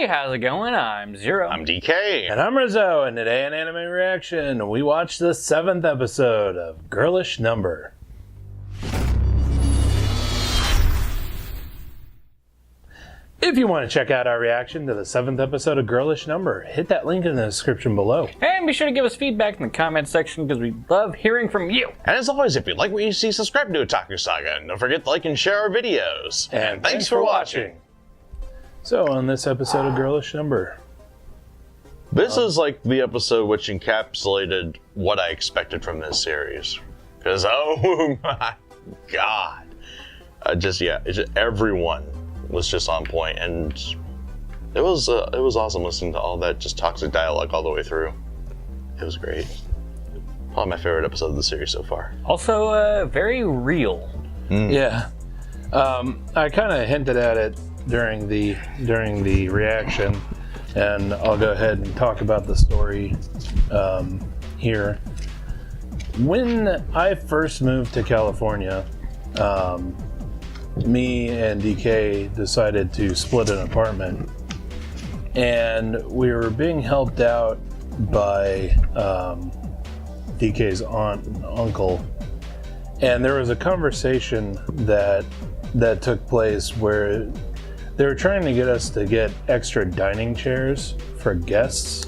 Hey, how's it going? I'm Zero. I'm DK. And I'm Rizzo, and today in Anime Reaction, we watched the 7th episode of Girlish Number. If you want to check out our reaction to the 7th episode of Girlish Number, hit that link in the description below. And be sure to give us feedback in the comments section because we love hearing from you. And as always, if you like what you see, subscribe to Otaku Saga. And don't forget to like and share our videos. And thanks for watching. So, on this episode of Girlish Number, This is like the episode which encapsulated what I expected from this series. Because, oh my god. Everyone was just on point, and it was awesome listening to all that just toxic dialogue all the way through. It was great. Probably my favorite episode of the series so far. Also, very real. Yeah. I kind of hinted at it during the reaction, and I'll go ahead and talk about the story here. When I first moved to California, me and DK decided to split an apartment, and we were being helped out by DK's aunt and uncle, and there was a conversation that took place where they were trying to get us to get extra dining chairs for guests,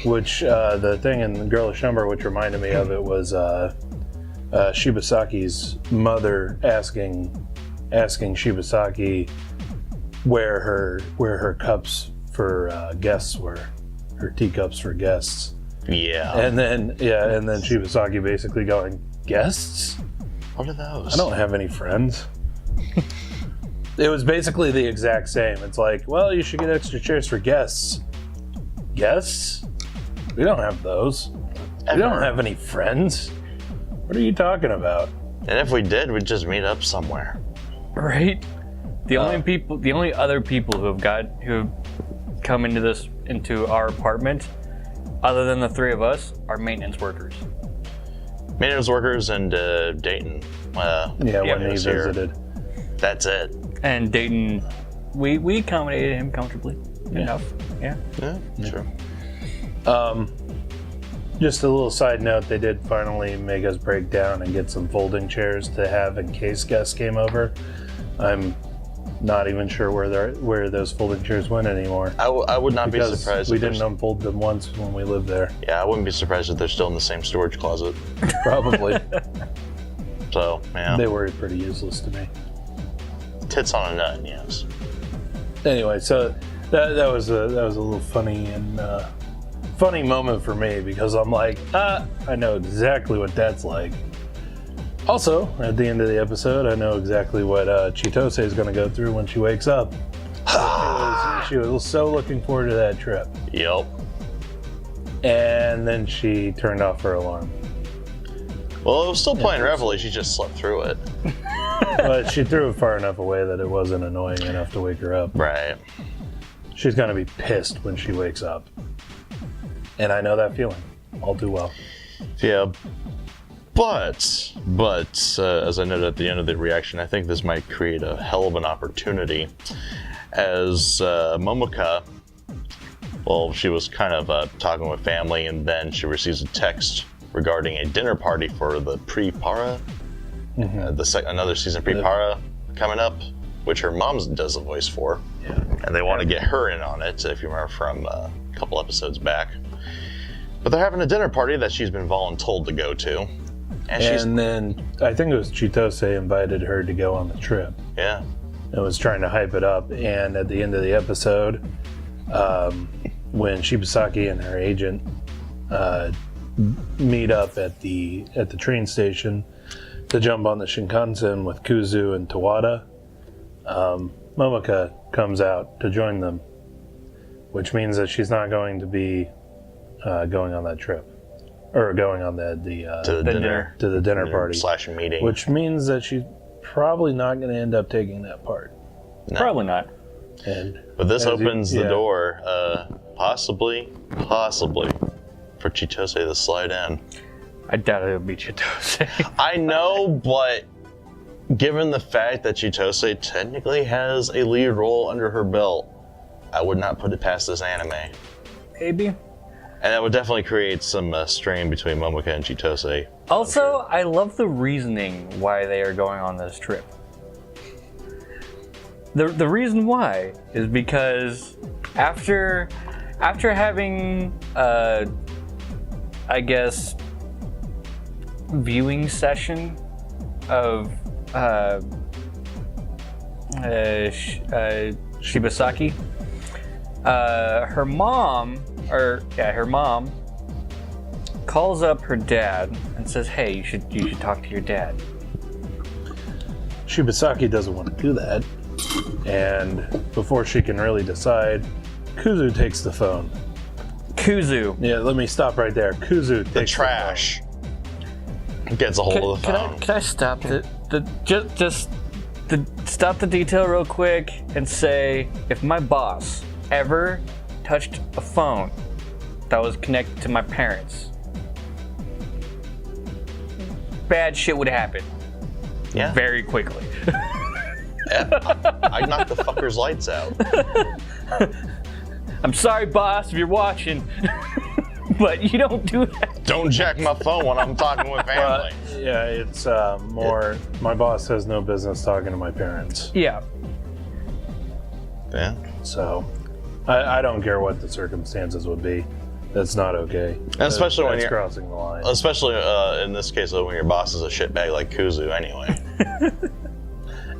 which the thing in the Girlish Number which reminded me of it was Shibasaki's mother asking Shibasaki where her cups for guests were, her teacups for guests. Yeah. And then Shibasaki basically going, "Guests? What are those? I don't have any friends." It was basically the exact same. It's like, well, you should get extra chairs for guests. Guests? We don't have those. We don't have any friends. What are you talking about? And if we did, we'd just meet up somewhere. Right? The only other people who have come into our apartment, other than the three of us, are maintenance workers. Maintenance workers and Dayton. When he visited. That's it. And Dayton, we accommodated him comfortably enough. Yeah. Sure. Just a little side note, they did finally make us break down and get some folding chairs to have in case guests came over. I'm not even sure where those folding chairs went anymore. I would not be surprised. We didn't unfold them once when we lived there. Yeah, I wouldn't be surprised if they're still in the same storage closet. Probably. So, yeah. They were pretty useless to me. Tits on a nut, yes. Anyway, so that was a little funny moment for me because I'm like, I know exactly what that's like. Also, at the end of the episode, I know exactly what Chitose is going to go through when she wakes up. She was so looking forward to that trip. Yep. And then she turned off her alarm. Well, it was still playing Reveille, she just slept through it. But she threw it far enough away that it wasn't annoying enough to wake her up. Right. She's going to be pissed when she wakes up. And I know that feeling all too well. Yeah. But as I noted at the end of the reaction, I think this might create a hell of an opportunity as Momoka, well, she was kind of talking with family, and then she receives a text regarding a dinner party for the Pre-Para, another season Pre-Para coming up, which her mom does a voice for. Yeah. And they want to get her in on it, if you remember from a couple episodes back. But they're having a dinner party that she's been voluntold to go to. And then I think it was Chitose invited her to go on the trip. Yeah. And was trying to hype it up. And at the end of the episode, when Shibasaki and her agent meet up at the train station to jump on the Shinkansen with Kuzu and Tawada, Momoka comes out to join them, which means that she's not going to be going on that trip. Or going on the dinner party slash meeting, which means that she's probably not going to end up taking that part. No. Probably not. But this opens the door, possibly for Chitose to slide in. I doubt it would be Chitose. I know, but given the fact that Chitose technically has a lead role under her belt, I would not put it past this anime. Maybe. And that would definitely create some strain between Momoka and Chitose. Also, I love the reasoning why they are going on this trip. The reason why is because after having I guess viewing session of Shibasaki, her mom calls up her dad and says, "Hey, you should talk to your dad." Shibasaki doesn't want to do that, and before she can really decide, Kuzu takes the phone. Kuzu. Yeah, let me stop right there. Kuzu takes The trash gets a hold of the phone. Can I stop stop the detail real quick and say, if my boss ever touched a phone that was connected to my parents, bad shit would happen. Yeah. Very quickly. I'd knock the fucker's lights out. I'm sorry, boss, if you're watching, but you don't do that. Don't jack my phone when I'm talking with family. Yeah, it's more. My boss has no business talking to my parents. Yeah. Yeah. So, I don't care what the circumstances would be. That's not okay. And especially when that's you're crossing the line. Especially in this case, when your boss is a shitbag like Kuzu, anyway.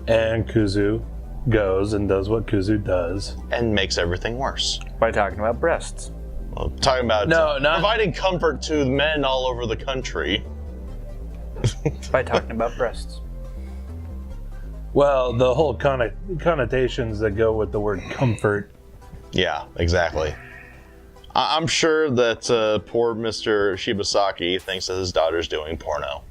And Kuzu goes and does what Kuzu does. And makes everything worse. By talking about breasts. Well, talking about not providing comfort to men all over the country. By talking about breasts. Well, the whole connotations that go with the word comfort. Yeah, exactly. I'm sure that poor Mr. Shibasaki thinks that his daughter's doing porno.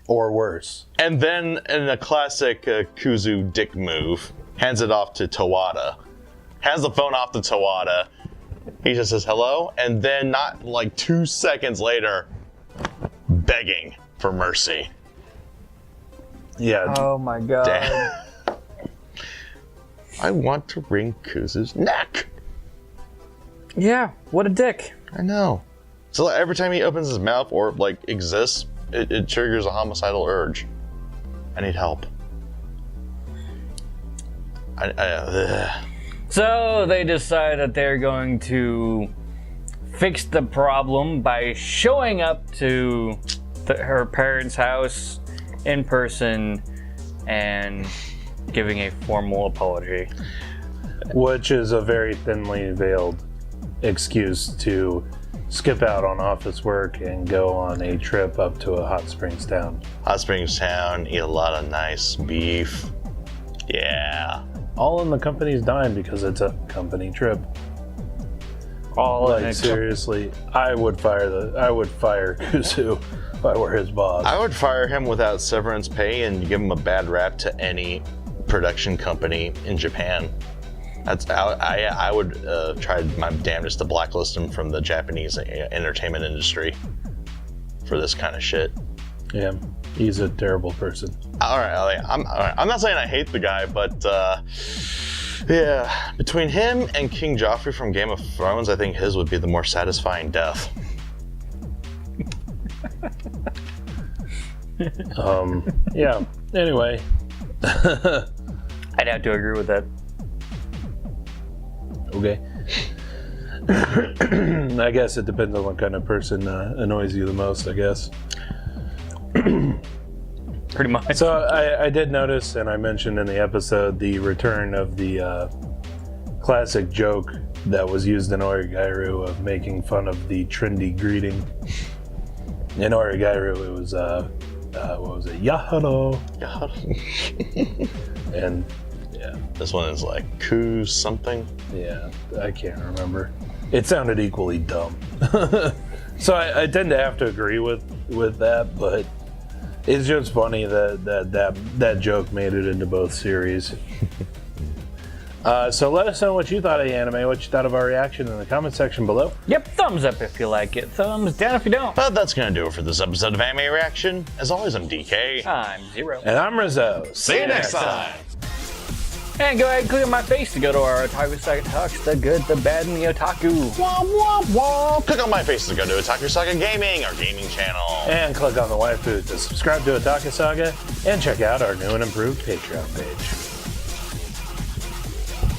Or worse. And then, in a classic Kuzu dick move, hands it off to Tawada. Hands the phone off to Tawada. He just says hello, and then not like 2 seconds later, begging for mercy. Yeah. Oh my god. Damn. I want to wring Kuzu's neck. Yeah, what a dick. I know. So like, every time he opens his mouth or like exists, it triggers a homicidal urge. I need help. So they decide that they're going to fix the problem by showing up to her parents' house in person and giving a formal apology. Which is a very thinly veiled excuse to skip out on office work and go on a trip up to a hot springs town. Hot Springs Town, eat a lot of nice beef. Yeah. All in the company's dime because it's a company trip. All in Like a seriously, I would fire Kuzu if I were his boss. I would fire him without severance pay and give him a bad rap to any production company in Japan. I would try my damnedest to blacklist him from the Japanese entertainment industry for this kind of shit. Yeah, he's a terrible person. All right, I'm not saying I hate the guy, but yeah, between him and King Joffrey from Game of Thrones, I think his would be the more satisfying death. Yeah. Anyway, I'd have to agree with that. okay. I guess it depends on what kind of person annoys you the most, I guess. Pretty much. So I did notice, and I mentioned in the episode, the return of the classic joke that was used in Origairu of making fun of the trendy greeting. In Origairu, it was, what was it? Yaharo! And, yeah. This one is like Ku something. Yeah, I can't remember. It sounded equally dumb. So I tend to have to agree with that, but it's just funny that joke made it into both series. So let us know what you thought of the anime, what you thought of our reaction in the comment section below. Yep, thumbs up if you like it. Thumbs down if you don't. But that's gonna do it for this episode of Anime Reaction. As always, I'm DK. I'm Zero. And I'm Rizzo. See you next time. And go ahead and click on my face to go to our Otaku Saga Talks, the good, the bad, and the otaku. Wah, wah, wah. Click on my face to go to Otaku Saga Gaming, our gaming channel. And click on the waifu to subscribe to Otaku Saga and check out our new and improved Patreon page.